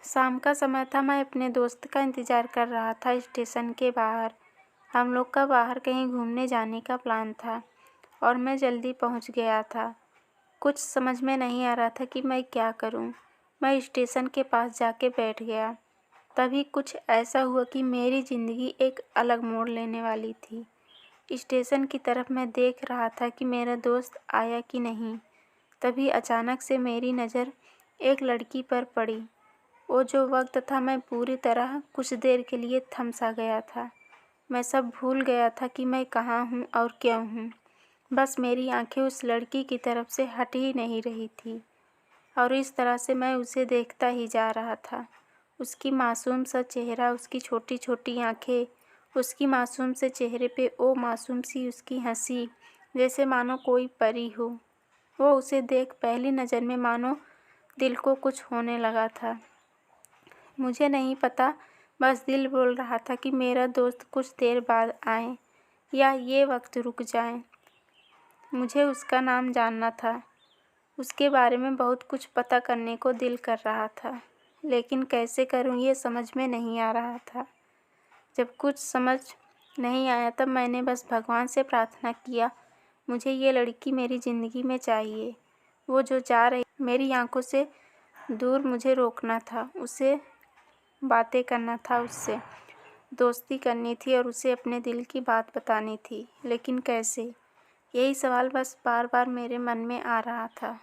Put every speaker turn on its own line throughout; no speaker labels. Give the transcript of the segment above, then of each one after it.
शाम का समय था। मैं अपने दोस्त का इंतज़ार कर रहा था स्टेशन के बाहर। हम लोग का बाहर कहीं घूमने जाने का प्लान था और मैं जल्दी पहुंच गया था। कुछ समझ में नहीं आ रहा था कि मैं क्या करूं। मैं स्टेशन के पास जाके बैठ गया। तभी कुछ ऐसा हुआ कि मेरी ज़िंदगी एक अलग मोड़ लेने वाली थी। स्टेशन की तरफ मैं देख रहा था कि मेरा दोस्त आया कि नहीं। तभी अचानक से मेरी नज़र एक लड़की पर पड़ी। वो जो वक्त था, मैं पूरी तरह कुछ देर के लिए थम सा गया था। मैं सब भूल गया था कि मैं कहाँ हूँ और क्यों हूँ। बस मेरी आंखें उस लड़की की तरफ से हट ही नहीं रही थी और इस तरह से मैं उसे देखता ही जा रहा था। उसकी मासूम सा चेहरा, उसकी छोटी छोटी आंखें, उसकी मासूम से चेहरे पे वो मासूम सी उसकी हंसी, जैसे मानो कोई परी हो। वो उसे देख पहली नज़र में मानो दिल को कुछ होने लगा था। मुझे नहीं पता, बस दिल बोल रहा था कि मेरा दोस्त कुछ देर बाद आए या ये वक्त रुक जाए। मुझे उसका नाम जानना था, उसके बारे में बहुत कुछ पता करने को दिल कर रहा था, लेकिन कैसे करूं ये समझ में नहीं आ रहा था। जब कुछ समझ नहीं आया तब मैंने बस भगवान से प्रार्थना किया, मुझे ये लड़की मेरी ज़िंदगी में चाहिए। वो जो जा रही, मेरी आंखों से दूर मुझे रोकना था, उसे बातें करना था, उससे दोस्ती करनी थी और उसे अपने दिल की बात बतानी थी। लेकिन कैसे? यही सवाल बस बार बार मेरे मन में आ रहा था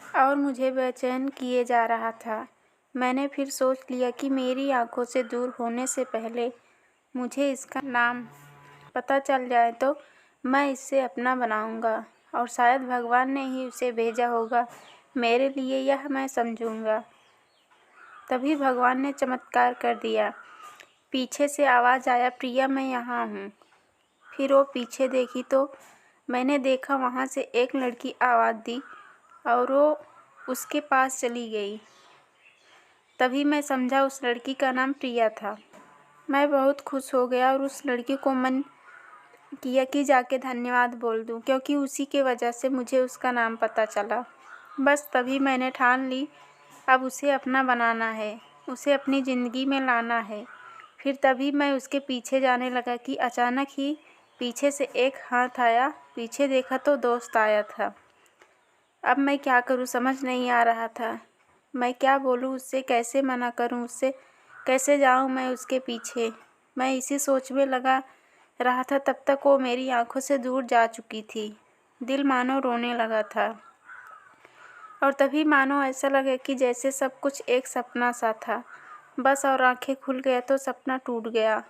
और मुझे बेचैन किए जा रहा था। मैंने फिर सोच लिया कि मेरी आंखों से दूर होने से पहले मुझे इसका नाम पता चल जाए तो मैं इसे अपना बनाऊंगा और शायद भगवान ने ही उसे भेजा होगा मेरे लिए, यह मैं समझूंगा। तभी भगवान ने चमत्कार कर दिया। पीछे से आवाज़ आया, प्रिया मैं यहाँ हूँ। फिर वो पीछे देखी तो मैंने देखा वहाँ से एक लड़की आवाज़ दी और वो उसके पास चली गई। तभी मैं समझा उस लड़की का नाम प्रिया था। मैं बहुत खुश हो गया और उस लड़की को मन किया कि जाके धन्यवाद बोल दूँ, क्योंकि उसी के वजह से मुझे उसका नाम पता चला। बस तभी मैंने ठान ली, अब उसे अपना बनाना है, उसे अपनी ज़िंदगी में लाना है। फिर तभी मैं उसके पीछे जाने लगा कि अचानक ही पीछे से एक हाथ आया। पीछे देखा तो दोस्त आया था। अब मैं क्या करूं समझ नहीं आ रहा था। मैं क्या बोलूं उससे, कैसे मना करूं उससे, कैसे जाऊं मैं उसके पीछे। मैं इसी सोच में लगा रहा था तब तक वो मेरी आंखों से दूर जा चुकी थी। दिल मानो रोने लगा था और तभी मानो ऐसा लगा कि जैसे सब कुछ एक सपना सा था बस, और आंखें खुल गया तो सपना टूट गया।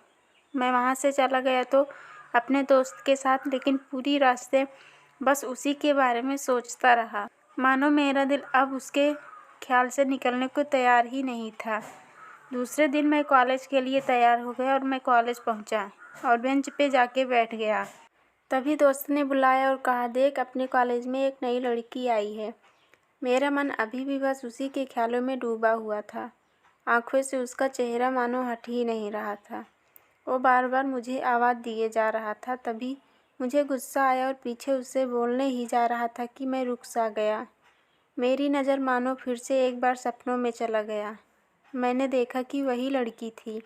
मैं वहाँ से चला गया तो अपने दोस्त के साथ, लेकिन पूरी रास्ते बस उसी के बारे में सोचता रहा। मानो मेरा दिल अब उसके ख्याल से निकलने को तैयार ही नहीं था। दूसरे दिन मैं कॉलेज के लिए तैयार हो गया और मैं कॉलेज पहुँचा और बेंच पे जाके बैठ गया। तभी दोस्त ने बुलाया और कहा, देख अपने कॉलेज में एक नई लड़की आई है। मेरा मन अभी भी बस उसी के ख्यालों में डूबा हुआ था। आंखों से उसका चेहरा मानो हट ही नहीं रहा था। वो बार बार मुझे आवाज़ दिए जा रहा था। तभी मुझे गुस्सा आया और पीछे उससे बोलने ही जा रहा था कि मैं रुक सा गया। मेरी नज़र मानो फिर से एक बार सपनों में चला गया। मैंने देखा कि वही लड़की थी।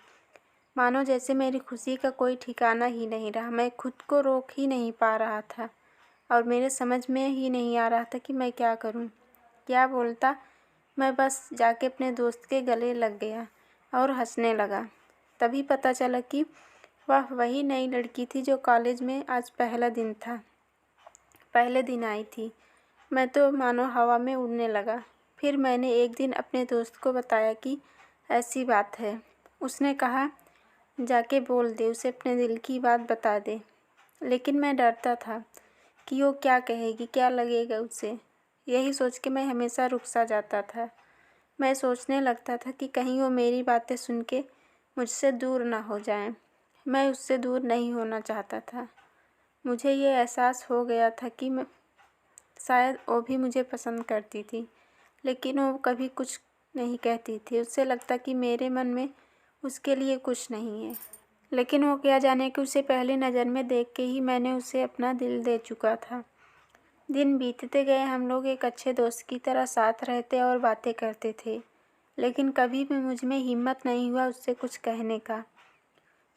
मानो जैसे मेरी खुशी का कोई ठिकाना ही नहीं रहा। मैं खुद को रोक ही नहीं पा रहा था और मेरे समझ में ही नहीं आ रहा था कि मैं क्या करूं, क्या बोलता। मैं बस जाके अपने दोस्त के गले लग गया और हंसने लगा। तभी पता चला कि वह वही नई लड़की थी जो कॉलेज में आज पहला दिन था, पहले दिन आई थी। मैं तो मानो हवा में उड़ने लगा। फिर मैंने एक दिन अपने दोस्त को बताया कि ऐसी बात है। उसने कहा, जाके बोल दे, उसे अपने दिल की बात बता दे। लेकिन मैं डरता था कि वो क्या कहेगी, क्या लगेगा उसे। यही सोच के मैं हमेशा रुक सा जाता था। मैं सोचने लगता था कि कहीं वो मेरी बातें सुन के मुझसे दूर ना हो जाए। मैं उससे दूर नहीं होना चाहता था। मुझे ये एहसास हो गया था कि मैं शायद वो भी मुझे पसंद करती थी, लेकिन वो कभी कुछ नहीं कहती थी। उससे लगता कि मेरे मन में उसके लिए कुछ नहीं है। लेकिन वो क्या जाने कि उसे पहली नज़र में देख के ही मैंने उसे अपना दिल दे चुका था। दिन बीतते गए। हम लोग एक अच्छे दोस्त की तरह साथ रहते और बातें करते थे। लेकिन कभी भी मुझ में हिम्मत नहीं हुआ उससे कुछ कहने का।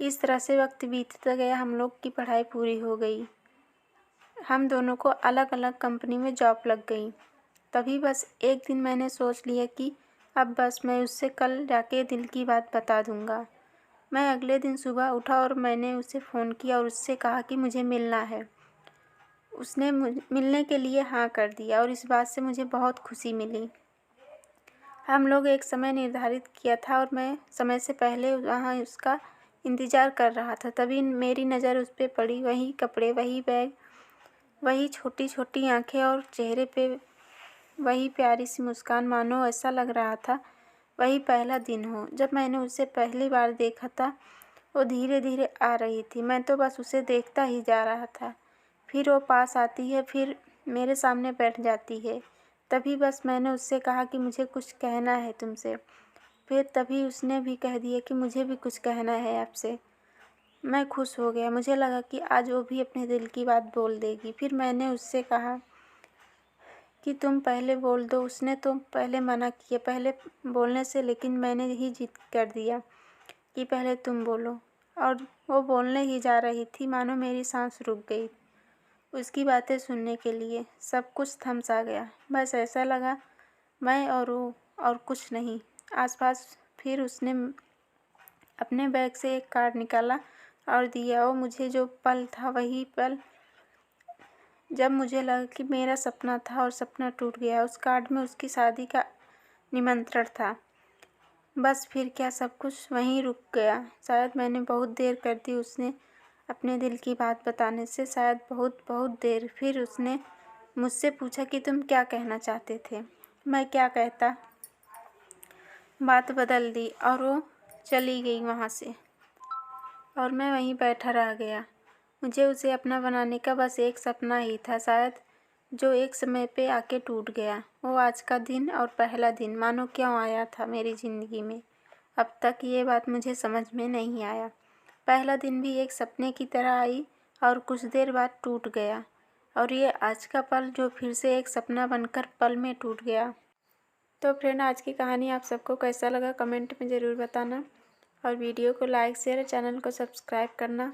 इस तरह से वक्त बीतता गया। हम लोग की पढ़ाई पूरी हो गई। हम दोनों को अलग अलग कंपनी में जॉब लग गई। तभी बस एक दिन मैंने सोच लिया कि अब बस मैं उससे कल जाके दिल की बात बता दूँगा। मैं अगले दिन सुबह उठा और मैंने उसे फ़ोन किया और उससे कहा कि मुझे मिलना है। उसने मिलने के लिए हाँ कर दिया और इस बात से मुझे बहुत खुशी मिली। हम लोग एक समय निर्धारित किया था और मैं समय से पहले वहाँ उसका इंतज़ार कर रहा था। तभी मेरी नज़र उस पे पड़ी। वही कपड़े, वही बैग, वही छोटी छोटी आँखें और चेहरे पे वही प्यारी सी मुस्कान। मानो ऐसा लग रहा था वही पहला दिन हो जब मैंने उसे पहली बार देखा था। वो धीरे धीरे आ रही थी। मैं तो बस उसे देखता ही जा रहा था। फिर वो पास आती है, फिर मेरे सामने बैठ जाती है। तभी बस मैंने उससे कहा कि मुझे कुछ कहना है तुमसे। फिर तभी उसने भी कह दिया कि मुझे भी कुछ कहना है आपसे। मैं खुश हो गया। मुझे लगा कि आज वो भी अपने दिल की बात बोल देगी। फिर मैंने उससे कहा कि तुम पहले बोल दो। उसने तो पहले मना किया पहले बोलने से, लेकिन मैंने ही जिद कर दिया कि पहले तुम बोलो। और वो बोलने ही जा रही थी, मानो मेरी सांस रुक गई उसकी बातें सुनने के लिए। सब कुछ थम सा गया। बस ऐसा लगा मैं और वो और कुछ नहीं आसपास। फिर उसने अपने बैग से एक कार्ड निकाला और दिया। वो मुझे जो पल था वही पल जब मुझे लगा कि मेरा सपना था और सपना टूट गया। उस कार्ड में उसकी शादी का निमंत्रण था। बस फिर क्या सब कुछ वहीं रुक गया। शायद मैंने बहुत देर कर दी उसने अपने दिल की बात बताने से, शायद बहुत बहुत देर। फिर उसने मुझसे पूछा कि तुम क्या कहना चाहते थे। मैं क्या कहता। बात बदल दी और वो चली गई वहाँ से और मैं वहीं बैठा रह गया। मुझे उसे अपना बनाने का बस एक सपना ही था शायद, जो एक समय पे आके टूट गया। वो आज का दिन और पहला दिन मानो क्यों आया था मेरी ज़िंदगी में। अब तक ये बात मुझे समझ में नहीं आया। पहला दिन भी एक सपने की तरह आई और कुछ देर बाद टूट गया, और ये आज का पल जो फिर से एक सपना बनकर पल में टूट गया। तो फ्रेंड, आज की कहानी आप सबको कैसा लगा कमेंट में ज़रूर बताना, और वीडियो को लाइक शेयर, चैनल को सब्सक्राइब करना